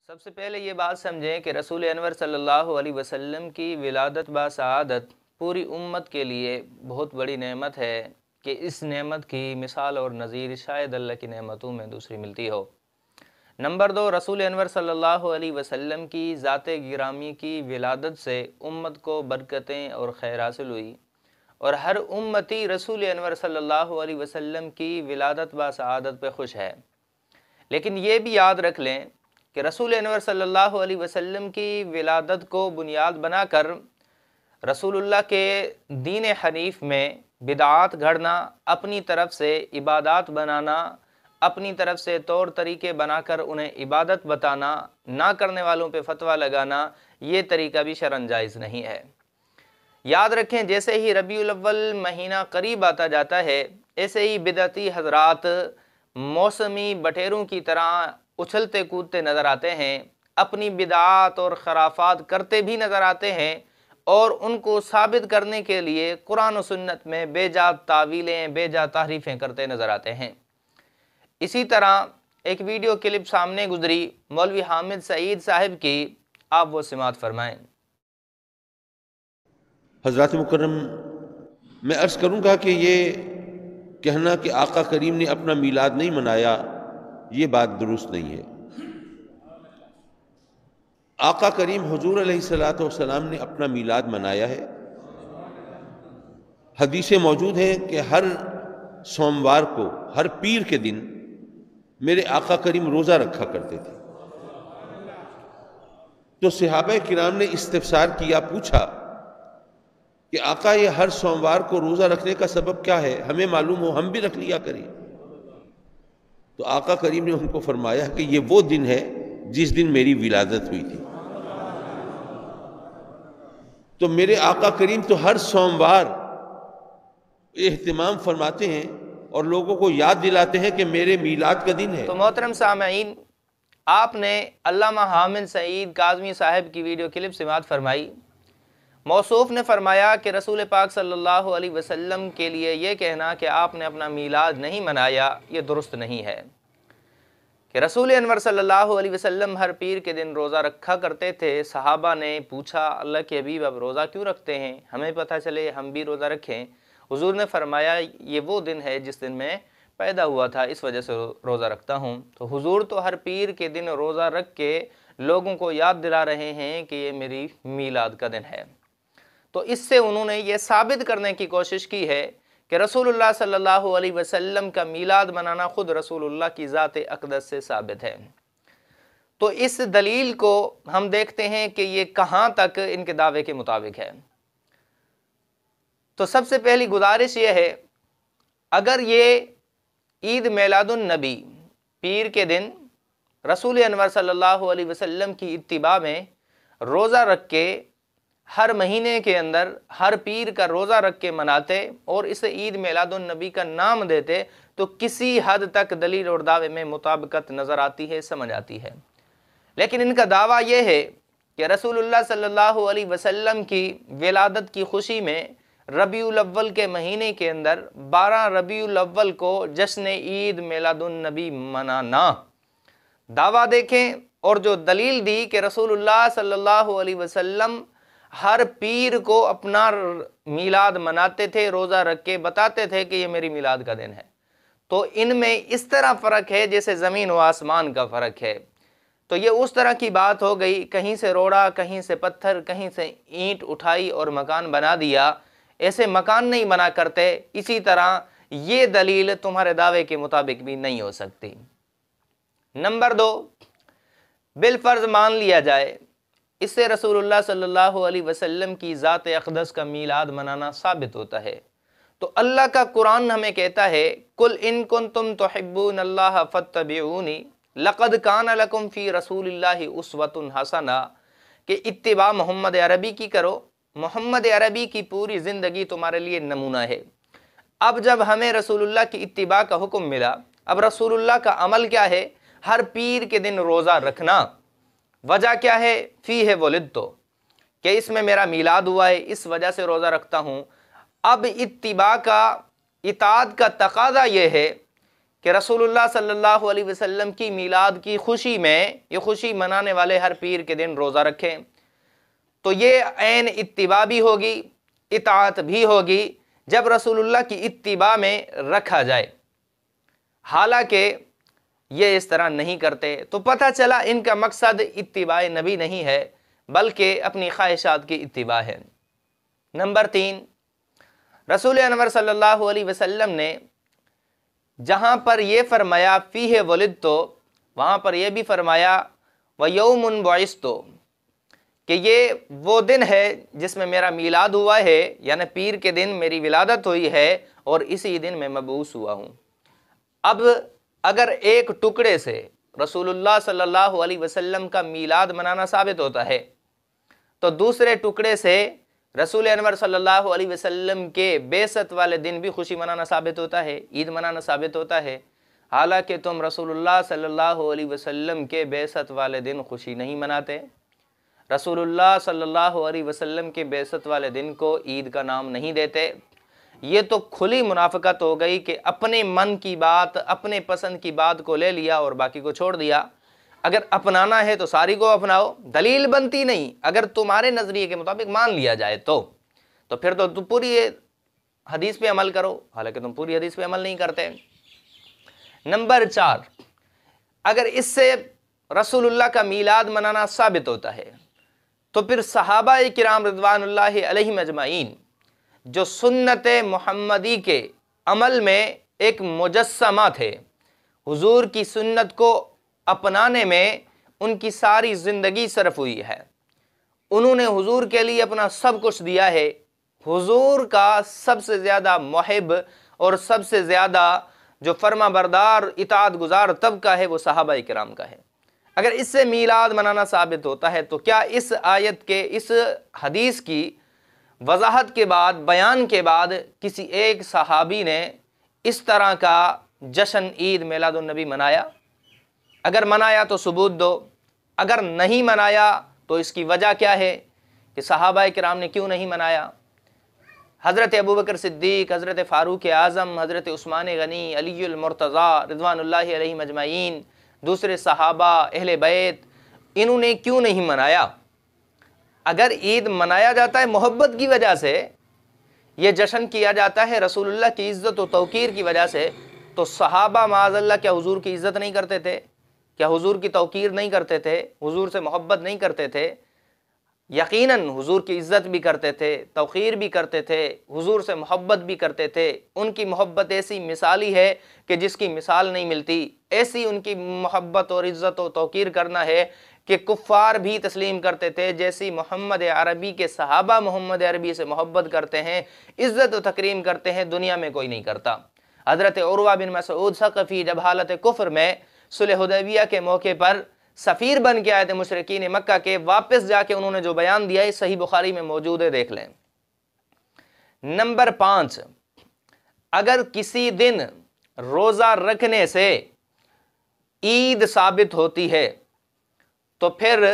سب سے پہلے یہ بات سمجھیں کہ رسول انور صلی اللہ علیہ وسلم کی ولادت بسعادت پوری امت کے لیے بہت بڑی نعمت ہے کہ اس نعمت کی مثال اور نظیر شاید اللہ کی نعمتوں میں دوسری ملتی ہو۔ نمبر 2، رسول انور صلی اللہ علیہ وسلم کی ذات گرامی کی ولادت سے امت کو برکتیں اور خیر حاصل ہوئی، اور ہر امتی رسول انور صلی اللہ علیہ وسلم کی ولادت بسعادت پہ خوش ہے۔ لیکن یہ بھی یاد رکھ لیں کہ رسول انور صلی اللہ علیہ وسلم کی ولادت کو بنیاد بنا کر رسول اللہ کے دین حنیف میں بدعات گھڑنا، اپنی طرف سے عبادات بنانا، اپنی طرف سے طور طریقے بنا کر انہیں عبادت بتانا، نہ کرنے والوں پہ فتویٰ لگانا، یہ طریقہ بھی شرعاً جائز نہیں ہے۔ یاد رکھیں جیسے ہی ربیع الاول مہینہ قریب آتا جاتا ہے، ایسے ہی بدعتی حضرات موسمی بٹیروں کی طرح اچھلتے کودتے نظر آتے ہیں، اپنی بدعات اور خرافات کرتے بھی نظر آتے ہیں، اور ان کو ثابت کرنے کے لیے قرآن و سنت میں بے جا تعویلیں، بے جا تحریفیں کرتے نظر آتے ہیں۔ اسی طرح ایک ویڈیو کلپ سامنے گزری مولوی حامد سعید صاحب کی، آپ وہ سماعت فرمائیں۔ حضرات مکرم، میں عرض کروں گا کہ یہ کہنا کہ آقا کریم نے اپنا میلاد نہیں منایا، یہ بات درست نہیں ہے۔ آقا کریم حضور علیہ السلام نے اپنا میلاد منایا ہے۔ حدیثیں موجود ہیں کہ ہر سوموار کو، ہر پیر کے دن میرے آقا کریم روزہ رکھا کرتے تھے۔ تو صحابہ کرام نے استفسار کیا، پوچھا کہ آقا یہ ہر سوموار کو روزہ رکھنے کا سبب کیا ہے؟ ہمیں معلوم ہو، ہم بھی رکھ لیا کریں۔ تو آقا کریم نے ان کو فرمایا کہ یہ وہ دن ہے جس دن میری ولادت ہوئی تھی۔ تو میرے آقا کریم تو ہر سوموار اہتمام فرماتے ہیں اور لوگوں کو یاد دلاتے ہیں کہ میرے میلاد کا دن ہے۔ تو محترم سامعین، آپ نے علامہ حامد سعید کاظمی صاحب کی ویڈیو کلپ سماعت فرمائی۔ موصوف نے فرمایا کہ رسول پاک صلی اللہ علیہ وسلم کے لیے یہ کہنا کہ آپ نے اپنا میلاد نہیں منایا، یہ درست نہیں ہے۔ کہ رسول انور صلی اللہ علیہ وسلم ہر پیر کے دن روزہ رکھا کرتے تھے۔ صحابہ نے پوچھا، اللہ کے حبیب اب روزہ کیوں رکھتے ہیں؟ ہمیں پتہ چلے ہم بھی روزہ رکھیں۔ حضور نے فرمایا یہ وہ دن ہے جس دن میں پیدا ہوا تھا، اس وجہ سے روزہ رکھتا ہوں۔ تو حضور تو ہر پیر کے دن روزہ رکھ کے لوگوں کو یاد دلا رہے ہیں کہ یہ میری میلاد کا دن ہے۔ تو اس سے انہوں نے یہ ثابت کرنے کی کوشش کی ہے کہ رسول اللہ صلی اللہ علیہ وسلم کا میلاد منانا خود رسول اللہ کی ذات اقدس سے ثابت ہے۔ تو اس دلیل کو ہم دیکھتے ہیں کہ یہ کہاں تک ان کے دعوے کے مطابق ہے۔ تو سب سے پہلی گزارش یہ ہے، اگر یہ عید میلاد النبی پیر کے دن رسول انور صلی اللہ علیہ وسلم کی اتباع میں روزہ رکھ کے ہر مہینے کے اندر ہر پیر کا روزہ رکھ کے مناتے اور اسے عید میلاد النبی کا نام دیتے، تو کسی حد تک دلیل اور دعوے میں مطابقت نظر آتی ہے، سمجھ آتی ہے۔ لیکن ان کا دعویٰ یہ ہے کہ رسول اللہ صلی اللہ علیہ وسلم کی ولادت کی خوشی میں ربیع الاول کے مہینے کے اندر 12 ربیع الاول کو جشن عید میلاد النبی منانا۔ دعویٰ دیکھیں اور جو دلیل دی کہ رسول اللہ صلی اللہ علیہ وسلم ہر پیر کو اپنا میلاد مناتے تھے، روزہ رکھ کے بتاتے تھے کہ یہ میری میلاد کا دن ہے۔ تو ان میں اس طرح فرق ہے جیسے زمین و آسمان کا فرق ہے۔ تو یہ اس طرح کی بات ہو گئی، کہیں سے روڑا، کہیں سے پتھر، کہیں سے اینٹ اٹھائی اور مکان بنا دیا۔ ایسے مکان نہیں بنا کرتے۔ اسی طرح یہ دلیل تمہارے دعوے کے مطابق بھی نہیں ہو سکتی۔ نمبر 2، بالفرض مان لیا جائے اس سے رسول اللہ صلی اللہ علیہ وسلم کی ذات اقدس کا میلاد منانا ثابت ہوتا ہے۔ تو اللہ کا قرآن ہمیں کہتا ہے، قُلْ إِن كُنْتُمْ تُحِبُّونَ اللَّهَ فَاتَّبِعُونِ لَقَدْ كَانَ لَكُمْ فِي رَسُولِ اللَّهِ أُسْوَةٌ حَسَنَةٌ کہ اتباع محمد عربی کی کرو، محمد عربی کی پوری زندگی تمہارے لیے نمونہ ہے۔ اب جب ہمیں رسول اللہ کی اتباع کا حکم ملا، اب رسول اللہ کا عمل کیا ہے؟ ہر پیر کے دن روزہ رکھنا۔ وجہ کیا ہے؟ فیہ ولدتو، کہ اس میں میرا میلاد ہوا ہے، اس وجہ سے روزہ رکھتا ہوں۔ اب اتباع کا، اطاعت کا تقاضا یہ ہے کہ رسول اللہ صلی اللہ علیہ وسلم کی میلاد کی خوشی میں یہ خوشی منانے والے ہر پیر کے دن روزہ رکھیں، تو یہ عین اتباع بھی ہوگی، اطاعت بھی ہوگی جب رسول اللہ کی اتباع میں رکھا جائے۔ حالانکہ یہ اس طرح نہیں کرتے تو پتہ چلا ان کا مقصد اتباع نبی نہیں ہے بلکہ اپنی خواہشات کی اتباع ہے۔ نمبر 3، رسول انور صلی اللہ علیہ وسلم نے جہاں پر یہ فرمایا فیہ ولدت، وہاں پر یہ بھی فرمایا وَيَوْمٌ بُعِثْتُ، کہ یہ وہ دن ہے جس میں میرا میلاد ہوا ہے، یعنی پیر کے دن میری ولادت ہوئی ہے اور اسی دن میں مبعوث ہوا ہوں۔ اب اگر ایک ٹکڑے سے رسول اللہ صلی اللہ علیہ وسلم کا میلاد منانا ثابت ہوتا ہے تو دوسرے ٹکڑے سے رسول انور صلی اللہ علیہ وسلم کے بعثت والے دن بھی خوشی منانا ثابت ہوتا ہے، عید منانا ثابت ہوتا ہے، حالانکہ تم رسول اللہ صلی اللہ علیہ وسلم کے بعثت والے دن خوشی نہیں مناتے۔ رسول اللہ صلی اللہ علیہ وسلم کے بعثت والے دن کو عید کا نام نہیں دیتے۔ یہ تو کھلی منافقت ہو گئی کہ اپنے من کی بات، اپنے پسند کی بات کو لے لیا اور باقی کو چھوڑ دیا۔ اگر اپنانا ہے تو ساری کو اپناؤ، دلیل بنتی نہیں، اگر تمہارے نظریے کے مطابق مان لیا جائے تو پھر تو تم پوری حدیث پہ عمل کرو، حالانکہ تم پوری حدیث پہ عمل نہیں کرتے۔ نمبر 4، اگر اس سے رسول اللہ کا میلاد منانا ثابت ہوتا ہے تو پھر صحابہ کرام رضوان اللہ علیہم اجمعین جو سنت محمدی کے عمل میں ایک مجسمہ تھے، حضور کی سنت کو اپنانے میں ان کی ساری زندگی صرف ہوئی ہے، انہوں نے حضور کے لیے اپنا سب کچھ دیا ہے۔ حضور کا سب سے زیادہ محب اور سب سے زیادہ جو فرما بردار اطاعت گزار طبقہ ہے وہ صحابہ کرام کا ہے۔ اگر اس سے میلاد منانا ثابت ہوتا ہے تو کیا اس آیت کے، اس حدیث کی وضاحت کے بعد، بیان کے بعد کسی ایک صحابی نے اس طرح کا جشن عید میلاد النبی منایا؟ اگر منایا تو ثبوت دو، اگر نہیں منایا تو اس کی وجہ کیا ہے کہ صحابہ کرام نے کیوں نہیں منایا؟ حضرت ابوبکر صدیق، حضرت فاروق اعظم، حضرت عثمان غنی، علی المرتضیٰ رضوان اللہ علیہم اجمعین، دوسرے صحابہ، اہل بیت، انہوں نے کیوں نہیں منایا؟ اگر عید منایا جاتا ہے محبت کی وجہ سے، یہ جشن کیا جاتا ہے رسول اللہ کی عزت و توقیر کی وجہ سے، تو صحابہ معاذ اللہ کیا حضور کی عزت نہیں کرتے تھے؟ کیا حضور کی توقیر نہیں کرتے تھے؟ حضور سے محبت نہیں کرتے تھے؟ یقیناً حضور کی عزت بھی کرتے تھے، توقیر بھی کرتے تھے، حضور سے محبت بھی کرتے تھے۔ ان کی محبت ایسی مثالی ہے کہ جس کی مثال نہیں ملتی، ایسی ان کی محبت اور عزت و توقیر کرنا ہے کہ کفار بھی تسلیم کرتے تھے، جیسی محمد عربی کے صحابہ محمد عربی سے محبت کرتے ہیں، عزت و تکریم کرتے ہیں، دنیا میں کوئی نہیں کرتا۔ حضرت عروہ بن مسعود ثقفی جب حالت کفر میں صلح حدیبیہ کے موقع پر سفیر بن کے آئے تھے مشرکین مکہ کے، واپس جا کے انہوں نے جو بیان دیا ہے صحیح بخاری میں موجود ہے، دیکھ لیں۔ نمبر 5، اگر کسی دن روزہ رکھنے سے عید ثابت ہوتی ہے تو پھر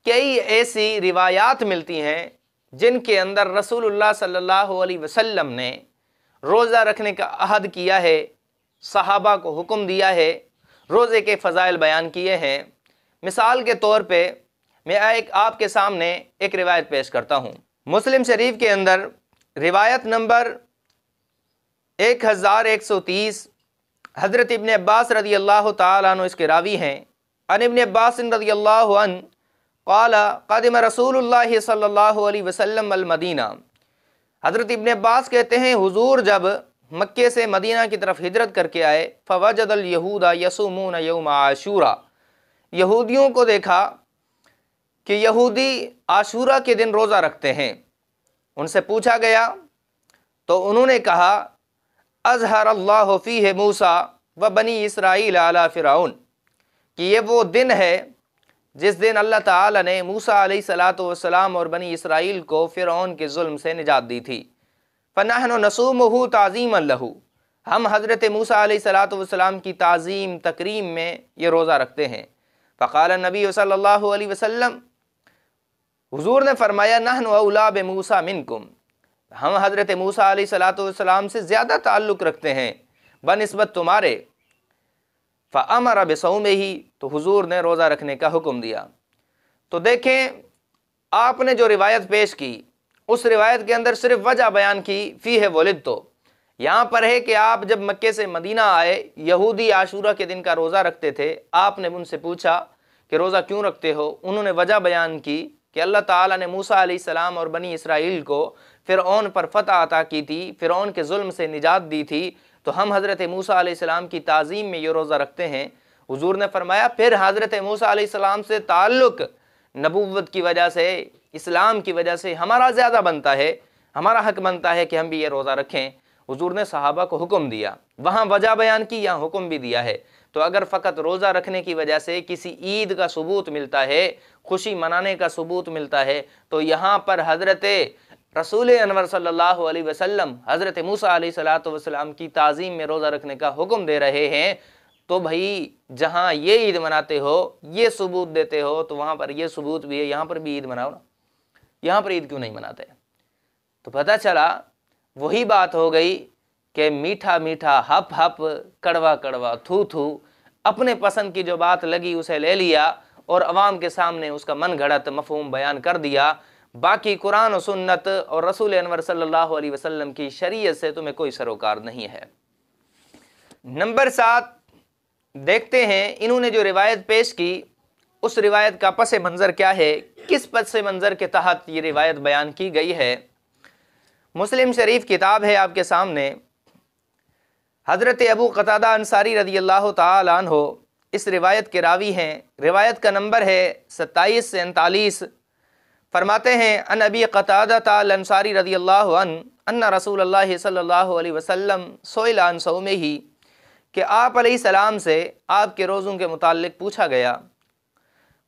کئی ایسی روایات ملتی ہیں جن کے اندر رسول اللہ صلی اللہ علیہ وسلم نے روزہ رکھنے کا عہد کیا ہے، صحابہ کو حکم دیا ہے، روزے کے فضائل بیان کیے ہیں۔ مثال کے طور پہ میں آپ کے سامنے ایک روایت پیش کرتا ہوں۔ مسلم شریف کے اندر روایت نمبر 1130، حضرت ابن عباس رضی اللہ تعالیٰ عنہ اس کے راوی ہیں۔ عن ابن عباس رضی اللہ عنہ قال قدم رسول اللہ صلی اللہ علیہ وسلم المدینہ، حضرت ابن عباس کہتے ہیں حضور جب مکے سے مدینہ کی طرف ہجرت کر کے آئے، فوجد الیہود یصومون یوم عاشورا، یہودیوں کو دیکھا کہ یہودی عاشورہ کے دن روزہ رکھتے ہیں۔ ان سے پوچھا گیا تو انہوں نے کہا اظہر اللہ فیہ موسیٰ و بنی اسرائیل علی فرعون، کہ یہ وہ دن ہے جس دن اللہ تعالی نے موسیٰ علیہ السلام اور بنی اسرائیل کو فرعون کے ظلم سے نجات دی تھی۔ فَنَحْنُ نَصُومُهُ تَعْظِيمًا لَهُ، ہم حضرت موسیٰ علیہ السلام کی تعظیم تکریم میں یہ روزہ رکھتے ہیں۔ فقال النبی صلی اللہ علیہ وسلم، حضور نے فرمایا نحن اولیٰ بموسیٰ منکم، ہم حضرت موسیٰ علیہ السلام سے زیادہ تعلق رکھتے ہیں، بنسبت تمہارے، فَأَمَرَ بِصَوْمِهِ، تو حضور نے روزہ رکھنے کا حکم دیا۔ تو دیکھیں آپ نے جو روایت پیش کی اس روایت کے اندر صرف وجہ بیان کی فیہ ولدت، یہاں پر ہے کہ آپ جب مکے سے مدینہ آئے یہودی عاشورہ کے دن کا روزہ رکھتے تھے، آپ نے ان سے پوچھا کہ روزہ کیوں رکھتے ہو؟ انہوں نے وجہ بیان کی کہ اللہ تعالیٰ نے موسیٰ علیہ السلام اور بنی اسرائیل کو فرعون پر فتح عطا کی تھی، فرعون کے ظلم سے نجات دی تھی، تو ہم حضرت موسیٰ علیہ السلام کی تعظیم میں یہ روزہ رکھتے ہیں۔ حضور نے فرمایا پھر حضرت موسیٰ علیہ السلام سے تعلق نبوت کی وجہ سے، اسلام کی وجہ سے ہمارا زیادہ بنتا ہے، ہمارا حق بنتا ہے کہ ہم بھی یہ روزہ رکھیں۔ حضور نے صحابہ کو حکم دیا، وہاں وجہ بیان کی، یہاں حکم بھی دیا ہے۔ تو اگر فقط روزہ رکھنے کی وجہ سے کسی عید کا ثبوت ملتا ہے، خوشی منانے کا ثبوت ملتا ہے، تو یہاں پر حضرت رسول انور صلی اللہ علیہ وسلم حضرت موسیٰ علیہ السلام کی تعظیم میں روزہ رکھنے کا حکم دے رہے ہیں، تو بھائی جہاں یہ عید مناتے ہو، یہ ثبوت دیتے ہو، تو وہاں پر یہ ثبوت بھی ہے، یہاں پر بھی عید مناؤ نا، یہاں پر عید کیوں نہیں مناتے؟ تو پتہ چلا وہی بات ہو گئی کہ میٹھا میٹھا ہپ ہپ، کڑوا کڑوا تھو تھو، اپنے پسند کی جو بات لگی اسے لے لیا اور عوام کے سامنے اس کا من گھڑت مفہوم بیان کر دیا، باقی قرآن و سنت اور رسول انور صلی اللہ علیہ وسلم کی شریعت سے تمہیں کوئی سروکار نہیں ہے۔ نمبر 7 دیکھتے ہیں انہوں نے جو روایت پیش کی اس روایت کا پس منظر کیا ہے، کس پس منظر کے تحت یہ روایت بیان کی گئی ہے۔ مسلم شریف کتاب ہے آپ کے سامنے، حضرت ابو قتادہ انصاری رضی اللہ تعالی عنہ اس روایت کے راوی ہیں، روایت کا نمبر ہے 27 سے 39۔ فرماتے ہیں ان ابی قتادہ الانصاری رضی اللہ عنہ ان رسول اللہ صلی اللہ علیہ وسلم سئل عن صومہ، کہ آپ علیہ السلام سے آپ کے روزوں کے متعلق پوچھا گیا۔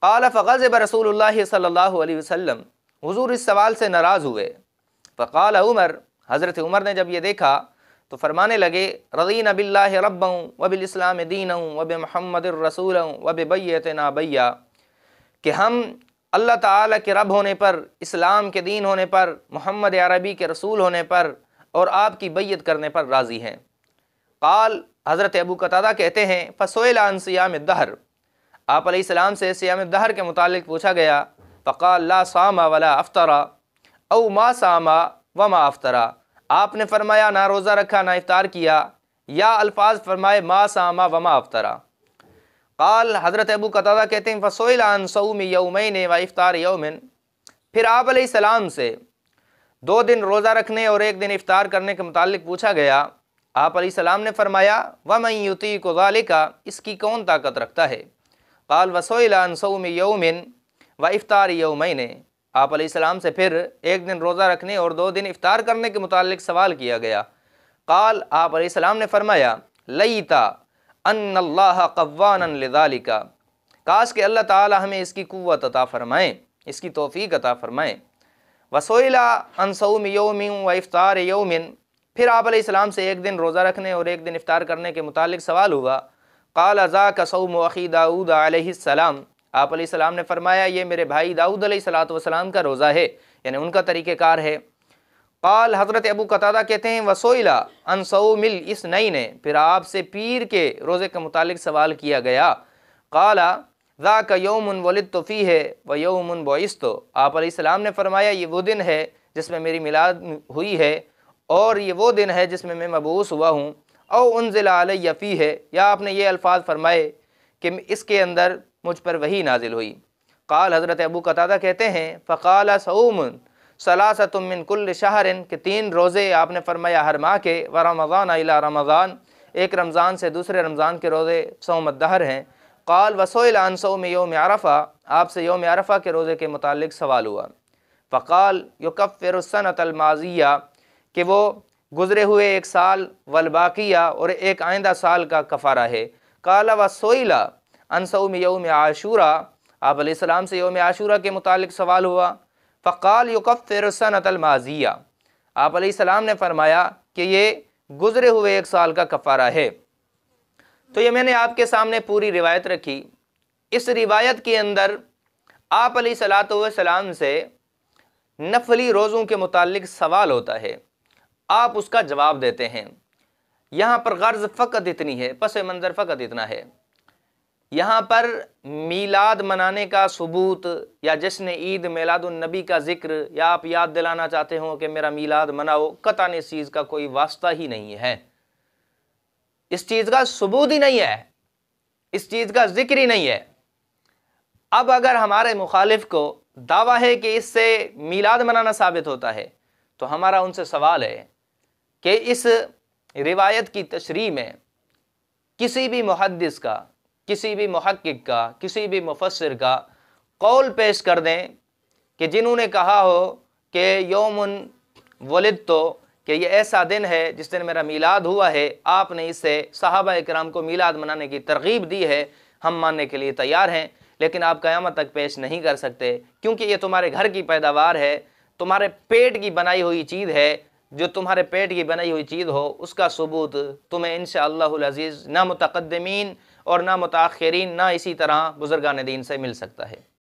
قال فغضب رسول اللہ صلی اللہ علیہ وسلم، حضور اس سوال سے ناراض ہوئے۔ فقال عمر، حضرت عمر نے جب یہ دیکھا تو فرمانے لگے رضینا باللہ ربا وبالاسلام دینا وبمحمد الرسول وببیتنا بیا، کہ ہم اللہ تعالیٰ کے رب ہونے پر، اسلام کے دین ہونے پر، محمد عربی کے رسول ہونے پر اور آپ کی بیعت کرنے پر راضی ہیں۔ قال، حضرت ابو قتادہ کہتے ہیں فسئل عن صیام الدہر، آپ علیہ السلام سے صیام الدہر کے متعلق پوچھا گیا۔ فقال لا صام ولا افطر او ما صام وما افطر، آپ نے فرمایا نہ روزہ رکھا نہ افطار کیا، یا الفاظ فرمائے ما صام وما افطر۔ قال، حضرت ابو قتادہ کہتے ہیں فسئل عن صوم یومین و افطار یوم، پھر آپ علیہ السلام سے 2 دن روزہ رکھنے اور 1 دن افطار کرنے کے متعلق پوچھا گیا۔ آپ علیہ السلام نے فرمایا وَمَن يُطِيقُ ذَلِكَ، اس کی کون طاقت رکھتا ہے؟ قال وَسُئِلَ عَن صَوْمِ يَوْمٍ وَإِفْطَارِ يَوْمَيْنِ، آپ علیہ السلام سے پھر 1 دن روزہ رکھنے اور 2 دن افطار کرنے کے متعلق سوال کیا گیا۔ قال، آپ علیہ السلام نے فرمایا لَيْتَ أَنَّ اللَّهَ قَوَّانًا لِذَلِكَ، کاش کہ اللہ تعالی ہمیں اس کی قوت عطا فرمائیں، اس کی توفیق عطا فرمائیں۔ وَسُئِلَ عَن صَوْمِ يَوْمٍ وَإِفْطَارِ يَوْمٍ، پھر آپ علیہ السلام سے 1 دن روزہ رکھنے اور 1 دن افطار کرنے کے متعلق سوال ہوا۔ قال ذاک صوم اخی داؤد علیہ السلام، آپ علیہ السلام نے فرمایا یہ میرے بھائی داؤد علیہ السلام کا روزہ ہے، یعنی ان کا طریقہ کار ہے۔ قال، حضرت ابو قتادہ کہتے ہیں وسئل عن صوم الاثنین، پھر آپ سے پیر کے روزے کے متعلق سوال کیا گیا۔ قال ذاک یوم ولدت فیہ ویوم بعثت، آپ علیہ السلام نے فرمایا یہ وہ دن ہے جس میں میری میلاد ہوئی ہے اور یہ وہ دن ہے جس میں میں مبعوث ہوا ہوں۔ او انزل علی فیہ، یا آپ نے یہ الفاظ فرمائے کہ اس کے اندر مجھ پر وحی نازل ہوئی۔ قال، حضرت ابو قتادہ کہتے ہیں فقال صوم ثلاثۃ من کل شہر، کہ 3 روزے آپ نے فرمایا ہر ماہ کے، ورمضان الی رمضان، ایک رمضان سے دوسرے رمضان کے روزے صوم الدہر ہیں۔ قال وسئل عن صوم یوم عرفہ، آپ سے یوم عرفہ کے روزے کے متعلق سوال ہوا۔ فقال یکفر السنۃ الماضیہ، کہ وہ گزرے ہوئے 1 سال، والباقیہ، اور ایک آئندہ سال کا کفارہ ہے۔ قال وسئل عن صوم یوم عاشوراء، آپ علیہ السلام سے یوم عاشوراء کے متعلق سوال ہوا۔ فقال یکفر السنۃ الماضیہ، آپ علیہ السلام نے فرمایا کہ یہ گزرے ہوئے 1 سال کا کفارہ ہے۔ تو یہ میں نے آپ کے سامنے پوری روایت رکھی۔ اس روایت کے اندر آپ علیہ السلام سے نفلی روزوں کے متعلق سوال ہوتا ہے، آپ اس کا جواب دیتے ہیں، یہاں پر غرض فقط اتنی ہے، پس منظر فقط اتنا ہے، یہاں پر میلاد منانے کا ثبوت یا جشن عید میلاد النبی کا ذکر یا آپ یاد دلانا چاہتے ہوں کہ میرا میلاد مناؤ، قطعاً اس چیز کا کوئی واسطہ ہی نہیں ہے، اس چیز کا ثبوت ہی نہیں ہے، اس چیز کا ذکر ہی نہیں ہے۔ اب اگر ہمارے مخالف کو دعویٰ ہے کہ اس سے میلاد منانا ثابت ہوتا ہے تو ہمارا ان سے سوال ہے کہ اس روایت کی تشریح میں کسی بھی محدث کا، کسی بھی محقق کا، کسی بھی مفسر کا قول پیش کر دیں کہ جنہوں نے کہا ہو کہ یوم ولد تو کہ یہ ایسا دن ہے جس دن میرا میلاد ہوا ہے، آپ نے اس سے صحابہ اکرام کو میلاد منانے کی ترغیب دی ہے، ہم ماننے کے لیے تیار ہیں، لیکن آپ قیامت تک پیش نہیں کر سکتے کیونکہ یہ تمہارے گھر کی پیداوار ہے، تمہارے پیٹ کی بنائی ہوئی چیز ہے، جو تمہارے پیٹ کی بنائی ہوئی چیز ہو اس کا ثبوت تمہیں انشاءاللہ العزیز نہ متقدمین اور نہ متاخرین نہ اسی طرح بزرگان دین سے مل سکتا ہے۔